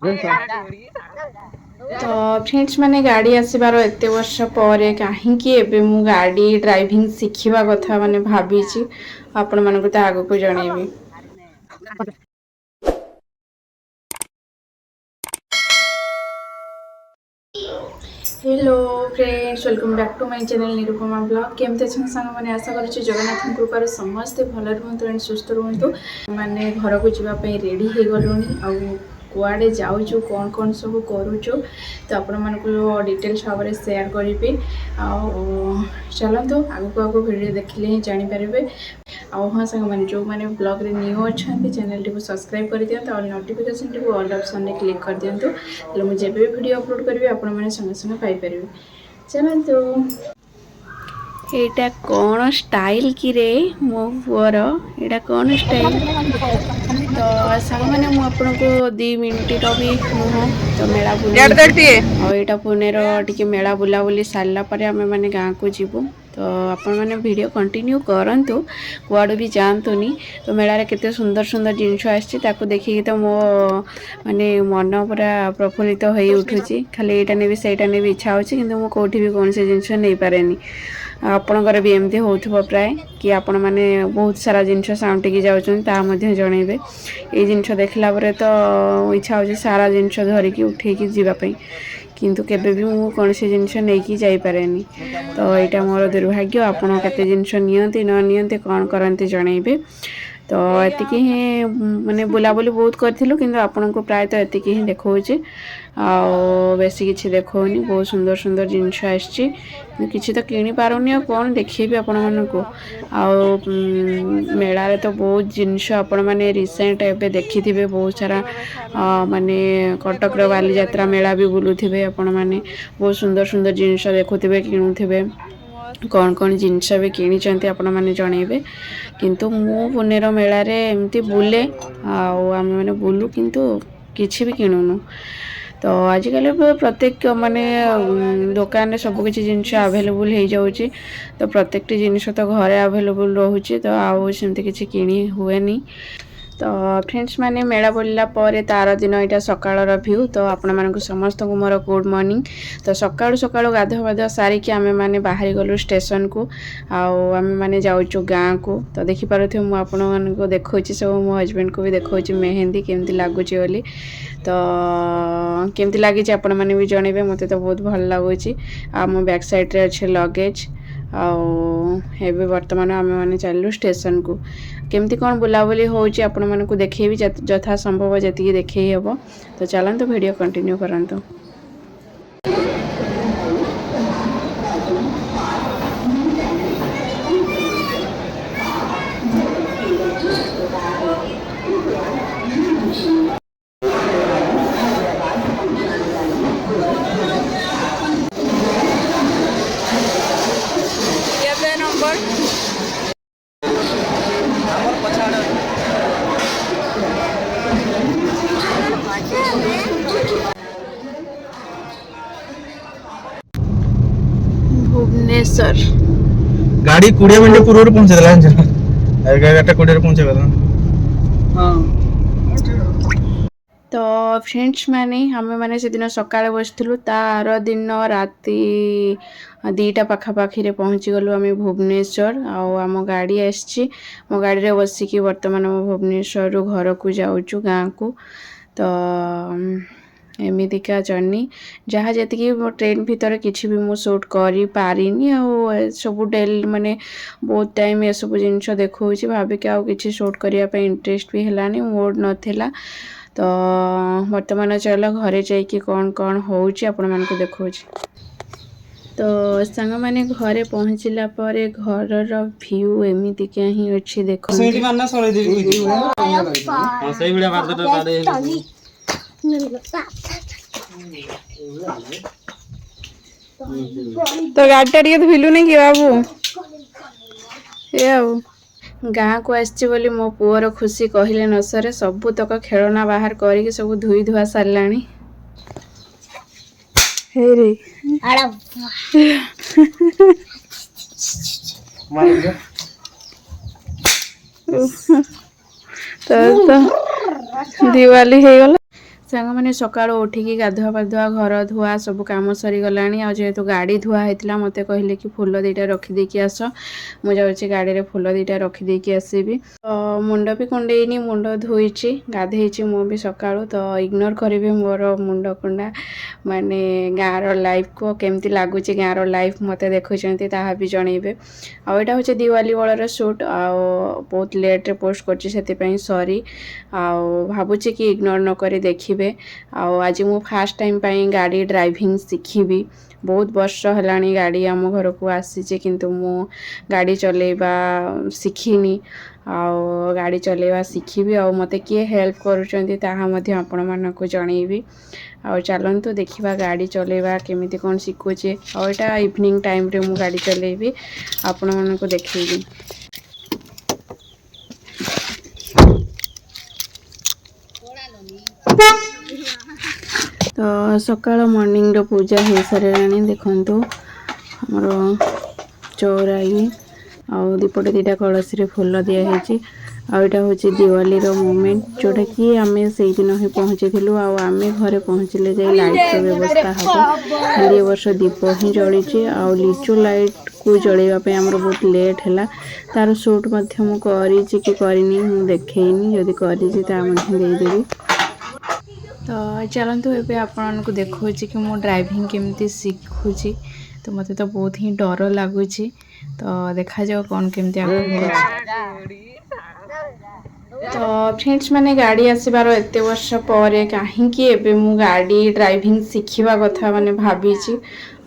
तो फ्रेंड्स मैंने गाड़ी आसबार एत वर्ष पर कहीं मु गाड़ी ड्राइविंग शिखा कथा माने भाभी आपण मानक तो आग को जनइबी। Hello friends welcome back to my channel Nirupama blog. केमते छन संग माने आशा करूछु जगन्नाथ कृपार समस्ते भल रुहतु एंड सुस्थ रुहतु। माने घर को जीवा पे रेडी हे गलुनी आ कुआडे जाऊछु कौन कौन सब करूछु तो आपण मानको डिटेल्स भाव में शेयर करी। चलतु आगु आगु वीडियो देखिले ही जानि पारिबे। हाँ सांग मैंने जो मैंने ब्लॉग रे न्यू अच्छा चैनल टी को सब्सक्राइब कर दिखाँ और नोटिफिकेशन टी को ऑल ऑप्शन में क्लिक कर दिखाँ तो मुझे भी वीडियो अपलोड करी आपण मैंने संगे संगे पाइपर। चलतु एटा कौन स्टाइल कि रे मो पुअर एटा कौन स्टाइल तो सांग मैंने मुझे 2 मिनट भी नुह तो मेला बुला पुणे रे मेला बुलाबुली सारा पर आम मैंने गाँव को जीवु तो आपण मैंने वीडियो कंटिन्यू करंतु कुआड़ भी जातुनी। तो मेला रे केते सुंदर सुंदर जिनस आसको देखिए तो मो माने मन पूरा प्रफुल्लित हो उठुची खाली एटा नेबी सेटा नेबी इच्छा होची किंतु मो कोठी भी कौन से जिनस नहीं पारेनी। आपणकर भी एमती होथबो प्राय कि आपण माने बहुत सारा जिनस साउंटिकी जाउछन ता मध्ये जणैबे ए जिनस देखला परे तो इच्छा होची सारा जिनस धरिकी उठेकी जीवा पई किंतु केबे भी मु कौन से जिनस नेकी जाई पारेनी। तो यहाँ मोर दुर्भाग्य आपण केते जिनस नियंती न नियंती कौन करंती जणैबे। तो एतिक ही माने बुलाबुली बहुत करूँ कि आपण को प्रायतः एतिक ही देखा बेसी किसी देखनी बहुत सुंदर सुंदर जिनस आसी किसी तो किणी पारुनी कौन देखी आपण मानक मेलार तो बहुत जिनस आपण मैंने रिसेंट एवं देखी थे बहुत सारा माने कटक बाली यात्रा मेला भी बुलूे आपण मैंने बहुत सुंदर सुंदर जिनस देखुवे किणुवे कौन कौन जिनस भी किणी आपण मैंने जनइबे। किंतु मु पुनेर मेला रे एमती बुले आम मैंने बुलू किंतु किछि भी किणुनु। तो आजिकल प्रत्येक माने दुकान सब किसी जिनस आवेलेबल हो जाऊँगी तो प्रत्येक जिनस तो घरे आवेलेबल रोचे तो आउ सेमती किछि किणी हुएनी। तो फ्रेंड्स माने मेला बुलला पर तार दिन यहाँ सकाळ व्यू तो आपण मानक समस्त को मोर गुड मॉर्निंग। तो सकाळु सकाळु गाधुआ पाधुआ सारिकी आमे माने बाहरी गलु स्टेशन को आमे माने जाउछु गाँ को। तो देखि पारुथिबे मु आपण मानको देखौछि सब मो हस्बैंड को भी देखौछि मेहंदी केमती लागुछि बोली। तो केमती लागिछि आपण माने भी जणेबे मते तो बहुत भल लागुछि। आ मो बैक साइड रे अछि लगेज एबे वर्तमान आमे माने चललु स्टेशन को केमती कौन बुलाबुली होउछि आपण मानकु देखैबी जथा संभव जति देखै हेबो। तो चलंतु वीडियो कंटिन्यू करंतु। भुवनेश्वर गाड़ी 20 मिनट पूर्व पहुंचे देला 11:20 पहुंचे गला। तो फ्रेंड्स माने हमें माने से दिन सकाळे बसथिलु तार दिन राति 2टा पाखापाखी रे पहुँची गलु आम भुवनेश्वर आम गाड़ी आसी मो गाड़ी रे बसिकी वर्तमान भुवनेश्वर रु घर को जाऊँ गाँ को। तो एमितिका जर्नी जहाँ जी ट्रेन भीतर किसी भी मु शूट करी पारिनी सब डेली माने बहुत टाइम ये सब जिनस देखा भाविक आउ कि शूट करने इंटरेस्ट भी है मूड नाला। तो वर्तमान चल घरे जाइए कौन कौन होउची आपण मानको देखौची। तो सांग माने घरे पहुँचला पर घर व्यू एमती क्या ही अच्छी देखो तो गाड़ी टे भिलु नहीं कि बाबू ये गाँ को आसची बोली मो पुअर खुशी कहले न सरे सबुतक खेलना बाहर करके सब धुई धुआ साराणी हे रे तो दिवाली हो गला ସାଙ୍ଗମାନେ ସକାଳୁ ଉଠିକି ଗାଧୁଆ ପାଧୁଆ ଘର ଧୁଆ ସବୁ କାମ ସରିଗଲାଣି। ଆଉ ଯେହେତୁ ଗାଡ଼ି ଧୁଆ ହେଇଥିଲା ମୋତେ କହିଲେ କି ଫୁଲ ଦୁଇଟା ରଖିଦେଇକି ଆସ। ମୁଁ ଯାଉଛି ଗାଡ଼ିରେ ଫୁଲ ଦୁଇଟା ରଖିଦେଇକି ଆସିବି। ମୁଣ୍ଡ ବି କୁଣ୍ଡେଇନି, ମୁଣ୍ଡ ଧୋଇଛି, ଗାଧେଇଛି ମୁଁ ବି ସକାଳୁ। ତ ଇଗ୍ନୋର କରିବି ମୋର ମୁଣ୍ଡ କୁଣ୍ଡା। ମାନେ ଗାଁର ଲାଇଫକୁ କେମିତି ଲାଗୁଛି, ଗାଁର ଲାଇଫ ମୋତେ ଦେଖୁଛନ୍ତି ତାହା ବି ଜଣେଇବେ। ଆଉ ଏଇଟା ହେଉଛି ଦିୱାଲି ବେଳର ସୁଟ୍। ଆଉ ବହୁତ ଲେଟ୍ରେ ପୋଷ୍ଟ କରିଛି ସେଥିପାଇଁ ସରି। ଆଉ ଭାବୁଛି କି ଇଗ୍ନୋର ନ କରି ଦେଖିବେ। ଆଉ ଆଜି ମୁଁ ଫାର୍ଷ୍ଟ ଟାଇମ୍ ପାଇଁ ଗାଡ଼ି ଡ୍ରାଇଭିଂ ଶିଖିବି। ବହୁତ ବର୍ଷ ହେଲାଣି ଗାଡ଼ି ଆମ ଘରକୁ ଆସିଛି କିନ୍ତୁ ମୁଁ ଗାଡ଼ି ଚଲେଇବା ଶିଖିନି। ଆଉ ଗାଡ଼ି ଚଲେଇବା ଶିଖିବି। ଆଉ ମୋତେ କିଏ ହେଲ୍ପ କରୁଛନ୍ତି ତାହା ମଧ୍ୟ ଆପଣମାନଙ୍କୁ ଜଣେଇବି। ଆଉ ଚାଲନ୍ତୁ ଦେଖିବା ଗାଡ଼ି ଚଲେଇବା କେମିତି କ'ଣ ଶିଖୁଛି। ଆଉ ଏଇଟା ଇଭିନିଂ ଟାଇମ୍ରେ ମୁଁ ଗାଡ଼ି ଚଲେଇବି, ଆପଣମାନଙ୍କୁ ଦେଖେଇବି। ତ ସକାଳ ମର୍ଣ୍ଣିଂର ପୂଜା ହେଇସାରିଲାଣି। ଦେଖନ୍ତୁ ଆମର ଚଉରାଇ ଆଉ ଦୀପଟେ ଦୁଇଟା କଳସୀରେ ଫୁଲ ଦିଆହେଇଛି। ଆଉ ଏଇଟା ହେଉଛି ଦିୱାଲିର ମୋମେଣ୍ଟ ଯେଉଁଟାକି ଆମେ ସେଇଦିନ ହିଁ ପହଞ୍ଚିଥିଲୁ। ଆଉ ଆମେ ଘରେ ପହଞ୍ଚିଲେ ଯାଇ ଲାଇଟ୍ର ବ୍ୟବସ୍ଥା ହେବ। ଖାଲି ଏ ବର୍ଷ ଦୀପ ହିଁ ଜଳିଛି। ଆଉ ଲିଚୁ ଲାଇଟ୍କୁ ଜଳେଇବା ପାଇଁ ଆମର ବହୁତ ଲେଟ୍ ହେଲା। ତାର ସୁଟ୍ ମଧ୍ୟ ମୁଁ କରିଛି କି କରିନି ମୁଁ ଦେଖେଇନି, ଯଦି କରିଛି ତା ମଧ୍ୟ ଦେଇଦେବି। ତ ଚାଲନ୍ତୁ ଏବେ ଆପଣମାନଙ୍କୁ ଦେଖାଉଛି କି ମୁଁ ଡ୍ରାଇଭିଂ କେମିତି ଶିଖୁଛି। ତ ମୋତେ ତ ବହୁତ ହିଁ ଡର ଲାଗୁଛି। ତ ଦେଖାଯାଉ କ'ଣ କେମିତି ଆଗକୁ ହେଉଛି। ତ ଫ୍ରେଣ୍ଡସ୍ ମାନେ ଗାଡ଼ି ଆସିବାର ଏତେ ବର୍ଷ ପରେ କାହିଁକି ଏବେ ମୁଁ ଗାଡ଼ି ଡ୍ରାଇଭିଂ ଶିଖିବା କଥା ମାନେ ଭାବିଛି,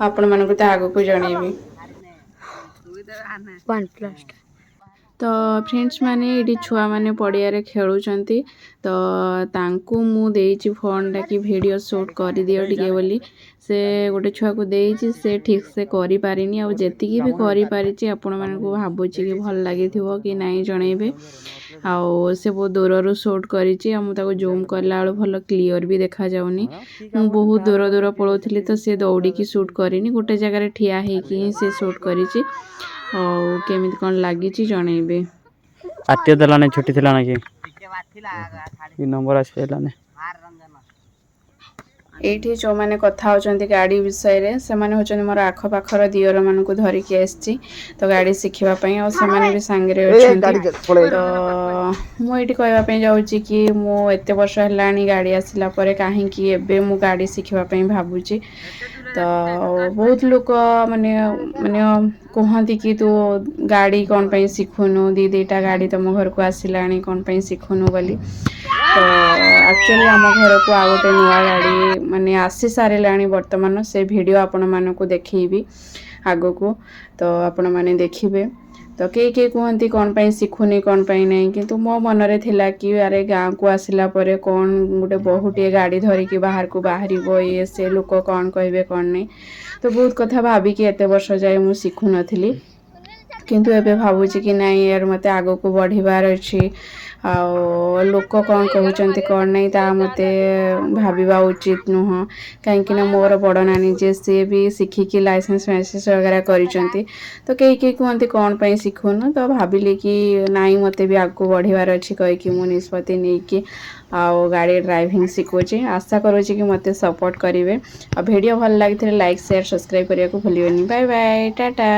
ଆପଣମାନଙ୍କୁ ତ ଆଗକୁ ଜଣେଇବି। ତ ଫ୍ରେଣ୍ଡସ୍ ମାନେ ଏଇଠି ଛୁଆମାନେ ପଡ଼ିଆରେ ଖେଳୁଛନ୍ତି। ତ ତାଙ୍କୁ ମୁଁ ଦେଇଛି ଫୋନ୍ଟା କି ଭିଡ଼ିଓ ସୁଟ୍ କରିଦିଅ ଟିକେ ବୋଲି। ସେ ଗୋଟେ ଛୁଆକୁ ଦେଇଛି, ସେ ଠିକ୍ ସେ କରିପାରିନି। ଆଉ ଯେତିକି ବି କରିପାରିଛି ଆପଣମାନଙ୍କୁ ଭାବୁଛି କି ଭଲ ଲାଗିଥିବ କି ନାହିଁ ଜଣେଇବେ। ଆଉ ସେ ବହୁତ ଦୂରରୁ ସୁଟ୍ କରିଛି। ଆଉ ମୁଁ ତାକୁ ଜୁମ୍ କଲା ବେଳୁ ଭଲ କ୍ଲିଅର୍ ବି ଦେଖାଯାଉନି। ମୁଁ ବହୁତ ଦୂର ପଳାଉଥିଲି ତ ସେ ଦୌଡ଼ିକି ସୁଟ୍ କରିନି, ଗୋଟେ ଜାଗାରେ ଠିଆ ହେଇକି ହିଁ ସେ ସୁଟ୍ କରିଛି। ଆଉ କେମିତି କ'ଣ ଲାଗିଛି ଜଣେଇବେ। ଆତ୍ମୀୟ ଦେଲାନି ଛୁଟି ଥିଲା ନା କି ନମ୍ବର ଆସିପାରିଲାନି। ଏଇଠି ଯେଉଁମାନେ କଥା ହେଉଛନ୍ତି ଗାଡ଼ି ବିଷୟରେ ସେମାନେ ହେଉଛନ୍ତି ମୋର ଆଖପାଖର ଦିଅରମାନଙ୍କୁ ଧରିକି ଆସିଛି ତ ଗାଡ଼ି ଶିଖିବା ପାଇଁ। ଆଉ ସେମାନେ ବି ସାଙ୍ଗରେ ଅଛନ୍ତି। ତ ମୁଁ ଏଇଠି କହିବା ପାଇଁ ଯାଉଛି କି ମୁଁ ଏତେ ବର୍ଷ ହେଲାଣି ଗାଡ଼ି ଆସିଲା ପରେ କାହିଁକି ଏବେ ମୁଁ ଗାଡ଼ି ଶିଖିବା ପାଇଁ ଭାବୁଛି। ତ ବହୁତ ଲୋକ ମାନେ କୁହନ୍ତି କି ତୁ ଗାଡ଼ି କ'ଣ ପାଇଁ ଶିଖୁନୁ, ଦୁଇଟା ଗାଡ଼ି ତମ ଘରକୁ ଆସିଲାଣି କ'ଣ ପାଇଁ ଶିଖୁନୁ ବୋଲି। ତ ଆକ୍ଚୁଆଲି ଆମ ଘରକୁ ଆଉ ଗୋଟେ ନୂଆ ଗାଡ଼ି ମାନେ ଆସି ସାରିଲାଣି ବର୍ତ୍ତମାନ। ସେ ଭିଡ଼ିଓ ଆପଣମାନଙ୍କୁ ଦେଖେଇବି ଆଗକୁ, ତ ଆପଣମାନେ ଦେଖିବେ। ତ କେହି କୁହନ୍ତି କ'ଣ ପାଇଁ ଶିଖୁନି କ'ଣ ପାଇଁ ନାହିଁ, କିନ୍ତୁ ମୋ ମନରେ ଥିଲା କି ଆରେ ଗାଁକୁ ଆସିଲା ପରେ କ'ଣ ଗୋଟେ ବହୁଟିଏ ଗାଡ଼ି ଧରିକି ବାହାରକୁ ବାହାରିବ, ଇଏ ସେ ଲୋକ କ'ଣ କହିବେ କ'ଣ ନାହିଁ। ତ ବହୁତ କଥା ଭାବିକି ଏତେ ବର୍ଷ ଯାଏ ମୁଁ ଶିଖୁନଥିଲି। କିନ୍ତୁ ଏବେ ଭାବୁଛି କି ନାଇଁ ୟାର ମୋତେ ଆଗକୁ ବଢ଼ିବାର ଅଛି। ଆଉ ଲୋକ କ'ଣ କହୁଛନ୍ତି କ'ଣ ନାହିଁ ତାହା ମୋତେ ଭାବିବା ଉଚିତ ନୁହଁ। କାହିଁକିନା ମୋର ବଡ଼ ନାନୀ ଯେ ସିଏ ବି ଶିଖିକି ଲାଇସେନ୍ସ ଫାଇସେନ୍ସ ବଗେରା କରିଛନ୍ତି। ତ କେହି କୁହନ୍ତି କ'ଣ ପାଇଁ ଶିଖୁନୁ, ତ ଭାବିଲି କି ନାଇଁ ମୋତେ ବି ଆଗକୁ ବଢ଼ିବାର ଅଛି କହିକି ମୁଁ ନିଷ୍ପତ୍ତି ନେଇକି ଆଉ ଗାଡ଼ି ଡ୍ରାଇଭିଂ ଶିଖୁଛି। ଆଶା କରୁଛି କି ମୋତେ ସପୋର୍ଟ କରିବେ। ଆଉ ଭିଡ଼ିଓ ଭଲ ଲାଗିଥିଲେ ଲାଇକ୍ ସେୟାର ସବସ୍କ୍ରାଇବ୍ କରିବାକୁ ଭୁଲିବେନି। Bye bye, Tata.